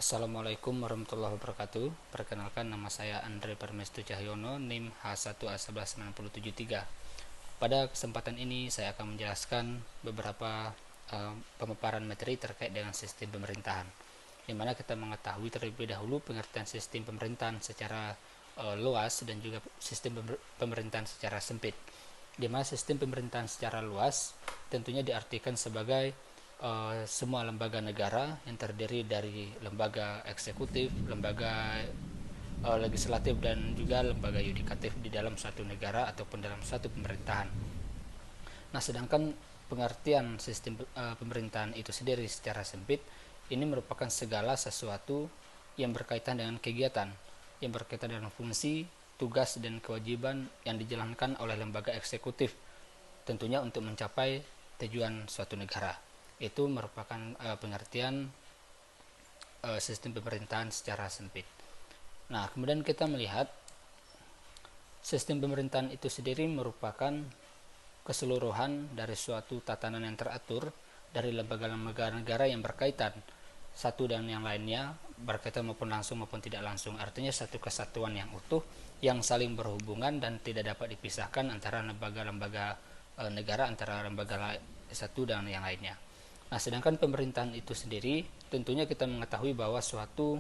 Assalamualaikum warahmatullahi wabarakatuh. Perkenalkan, nama saya Andre Parmestu Cahyono, NIM H1A11973. Pada kesempatan ini saya akan menjelaskan beberapa pemaparan materi terkait dengan sistem pemerintahan, di mana kita mengetahui terlebih dahulu pengertian sistem pemerintahan secara luas dan juga sistem pemerintahan secara sempit. Di mana sistem pemerintahan secara luas tentunya diartikan sebagai semua lembaga negara yang terdiri dari lembaga eksekutif, lembaga legislatif, dan juga lembaga yudikatif di dalam suatu negara ataupun dalam suatu pemerintahan. Nah, sedangkan pengertian sistem pemerintahan itu sendiri secara sempit ini merupakan segala sesuatu yang berkaitan dengan kegiatan, yang berkaitan dengan fungsi, tugas, dan kewajiban yang dijalankan oleh lembaga eksekutif, tentunya untuk mencapai tujuan suatu negara. Itu merupakan pengertian sistem pemerintahan secara sempit. Nah, kemudian kita melihat sistem pemerintahan itu sendiri merupakan keseluruhan dari suatu tatanan yang teratur dari lembaga-lembaga negara yang berkaitan satu dan yang lainnya, berkaitan maupun langsung maupun tidak langsung. Artinya satu kesatuan yang utuh yang saling berhubungan dan tidak dapat dipisahkan antara lembaga-lembaga negara, antara lembaga satu dan yang lainnya. Nah, sedangkan pemerintahan itu sendiri tentunya kita mengetahui bahwa suatu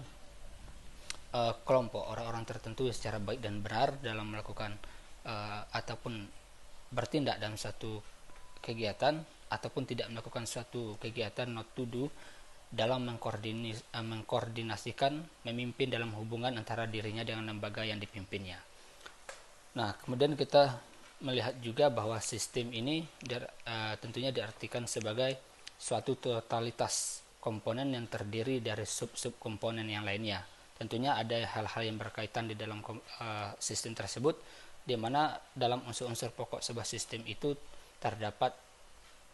kelompok orang-orang tertentu secara baik dan benar dalam melakukan ataupun bertindak dalam satu kegiatan ataupun tidak melakukan suatu kegiatan not to do dalam mengkoordinasikan, memimpin dalam hubungan antara dirinya dengan lembaga yang dipimpinnya. Nah, kemudian kita melihat juga bahwa sistem ini tentunya diartikan sebagai suatu totalitas komponen yang terdiri dari sub-sub komponen yang lainnya. Tentunya ada hal-hal yang berkaitan di dalam sistem tersebut, di mana dalam unsur-unsur pokok sebuah sistem itu terdapat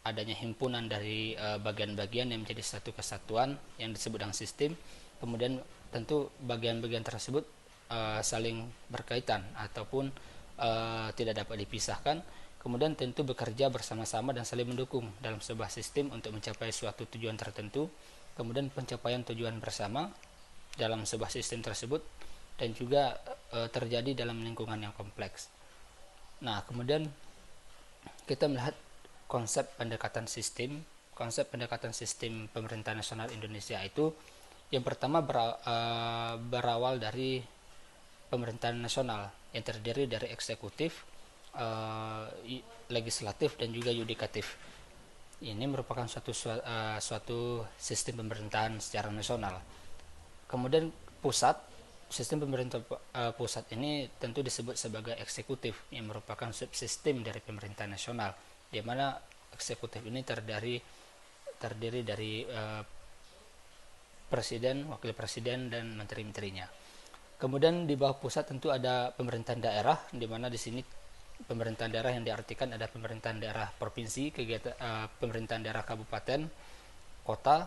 adanya himpunan dari bagian-bagian yang menjadi satu kesatuan yang disebut dengan sistem. Kemudian tentu bagian-bagian tersebut saling berkaitan ataupun tidak dapat dipisahkan. Kemudian tentu bekerja bersama-sama dan saling mendukung dalam sebuah sistem untuk mencapai suatu tujuan tertentu. Kemudian pencapaian tujuan bersama dalam sebuah sistem tersebut dan juga terjadi dalam lingkungan yang kompleks. Nah, kemudian kita melihat konsep pendekatan sistem pemerintahan nasional Indonesia itu yang pertama berawal dari pemerintahan nasional yang terdiri dari eksekutif, legislatif, dan juga yudikatif. Ini merupakan suatu sistem pemerintahan secara nasional. Kemudian sistem pemerintah pusat ini tentu disebut sebagai eksekutif yang merupakan subsistem dari pemerintahan nasional, di mana eksekutif ini terdiri dari presiden, wakil presiden, dan menteri-menterinya. Kemudian di bawah pusat tentu ada pemerintahan daerah, di mana di sini pemerintahan daerah yang diartikan ada pemerintahan daerah provinsi, pemerintahan daerah kabupaten, kota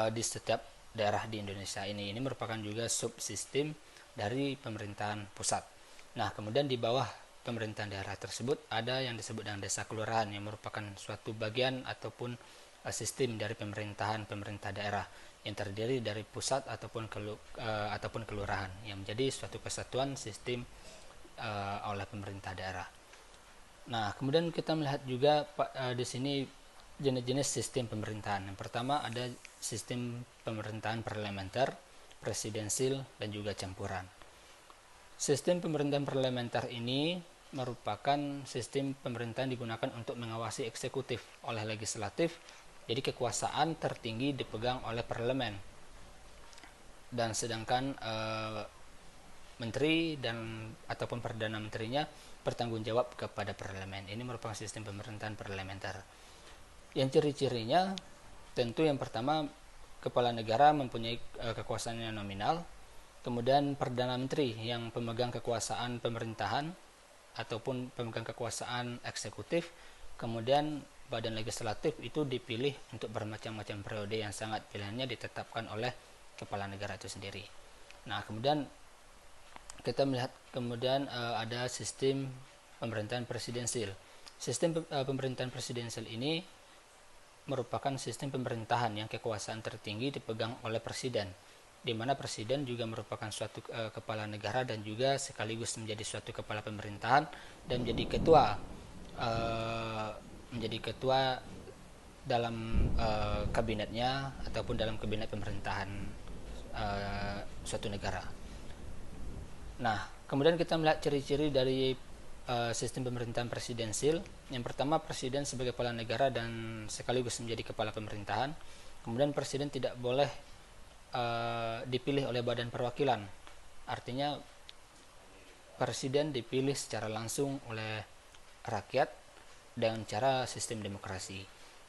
di setiap daerah di Indonesia ini. Ini merupakan juga subsistem dari pemerintahan pusat. Nah, kemudian di bawah pemerintahan daerah tersebut ada yang disebut dengan desa kelurahan yang merupakan suatu bagian ataupun sistem dari pemerintah daerah yang terdiri dari pusat ataupun kelurahan yang menjadi suatu kesatuan sistem oleh pemerintah daerah. Nah, kemudian kita melihat juga di sini jenis-jenis sistem pemerintahan. Yang pertama ada sistem pemerintahan parlementer, presidensil, dan juga campuran. Sistem pemerintahan parlementer ini merupakan sistem pemerintahan digunakan untuk mengawasi eksekutif oleh legislatif. Jadi kekuasaan tertinggi dipegang oleh parlemen, dan sedangkan menteri ataupun perdana menterinya bertanggung jawab kepada parlemen. Ini merupakan sistem pemerintahan parlementer. Yang ciri-cirinya tentu yang pertama, kepala negara mempunyai kekuasaan yang nominal. Kemudian perdana menteri yang pemegang kekuasaan pemerintahan ataupun pemegang kekuasaan eksekutif. Kemudian badan legislatif itu dipilih untuk bermacam-macam periode yang sangat pilihannya ditetapkan oleh kepala negara itu sendiri. Nah, kemudian kita melihat ada sistem pemerintahan presidensil. Sistem pemerintahan presidensial ini merupakan sistem pemerintahan yang kekuasaan tertinggi dipegang oleh presiden, di mana presiden juga merupakan suatu kepala negara dan juga sekaligus menjadi suatu kepala pemerintahan dan menjadi ketua dalam kabinetnya ataupun dalam kabinet pemerintahan suatu negara. Nah, kemudian kita melihat ciri-ciri dari sistem pemerintahan presidensil. Yang pertama, presiden sebagai kepala negara dan sekaligus menjadi kepala pemerintahan. Kemudian presiden tidak boleh dipilih oleh badan perwakilan. Artinya presiden dipilih secara langsung oleh rakyat dengan cara sistem demokrasi.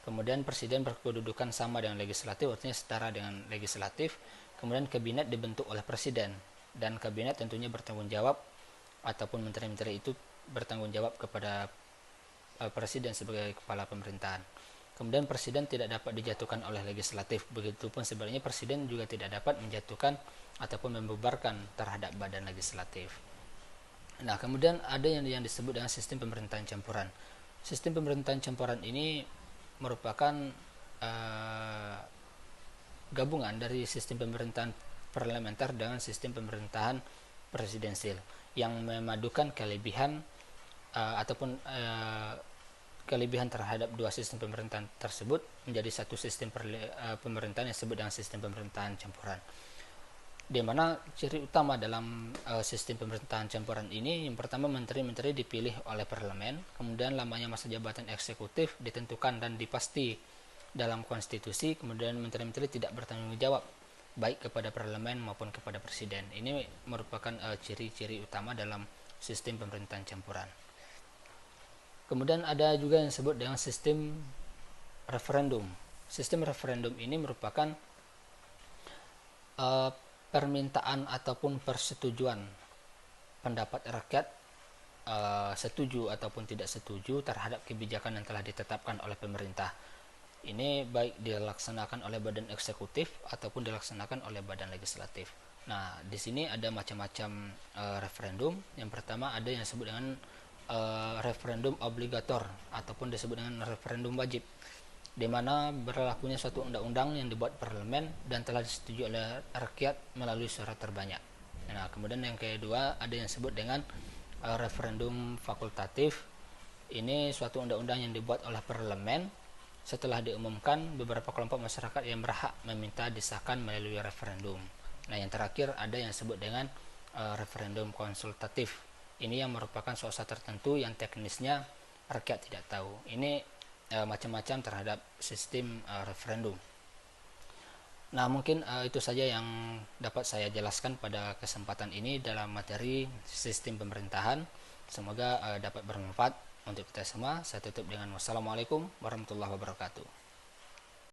Kemudian presiden berkedudukan sama dengan legislatif, artinya setara dengan legislatif. Kemudian kabinet dibentuk oleh presiden dan kabinet tentunya bertanggung jawab ataupun menteri-menteri itu bertanggung jawab kepada presiden sebagai kepala pemerintahan. Kemudian presiden tidak dapat dijatuhkan oleh legislatif, begitupun sebenarnya presiden juga tidak dapat menjatuhkan ataupun membubarkan terhadap badan legislatif. Nah, kemudian ada yang disebut dengan sistem pemerintahan campuran. Sistem pemerintahan campuran ini merupakan gabungan dari sistem pemerintahan parlementer dengan sistem pemerintahan presidensil yang memadukan kelebihan kelebihan terhadap dua sistem pemerintahan tersebut menjadi satu sistem pemerintahan yang disebut dengan sistem pemerintahan campuran. Di mana ciri utama dalam sistem pemerintahan campuran ini, yang pertama, menteri-menteri dipilih oleh parlemen, kemudian lamanya masa jabatan eksekutif ditentukan dan dipasti dalam konstitusi, kemudian menteri-menteri tidak bertanggung jawab baik kepada parlemen maupun kepada presiden. Ini merupakan ciri-ciri utama dalam sistem pemerintahan campuran. Kemudian ada juga yang disebut dengan sistem referendum. Sistem referendum ini merupakan permintaan ataupun persetujuan pendapat rakyat setuju ataupun tidak setuju terhadap kebijakan yang telah ditetapkan oleh pemerintah. Ini baik dilaksanakan oleh badan eksekutif ataupun dilaksanakan oleh badan legislatif. Nah, di sini ada macam-macam referendum. Yang pertama ada yang disebut dengan referendum obligator ataupun disebut dengan referendum wajib, di mana berlakunya suatu undang-undang yang dibuat parlemen dan telah disetujui oleh rakyat melalui suara terbanyak. Nah, kemudian yang kedua ada yang disebut dengan referendum fakultatif. Ini suatu undang-undang yang dibuat oleh parlemen setelah diumumkan beberapa kelompok masyarakat yang berhak meminta disahkan melalui referendum. Nah, yang terakhir ada yang disebut dengan referendum konsultatif. Ini yang merupakan soal tertentu yang teknisnya rakyat tidak tahu. Ini macam-macam terhadap sistem referendum. Nah, mungkin itu saja yang dapat saya jelaskan pada kesempatan ini dalam materi sistem pemerintahan. Semoga dapat bermanfaat untuk kita semua. Saya tutup dengan wassalamualaikum warahmatullahi wabarakatuh.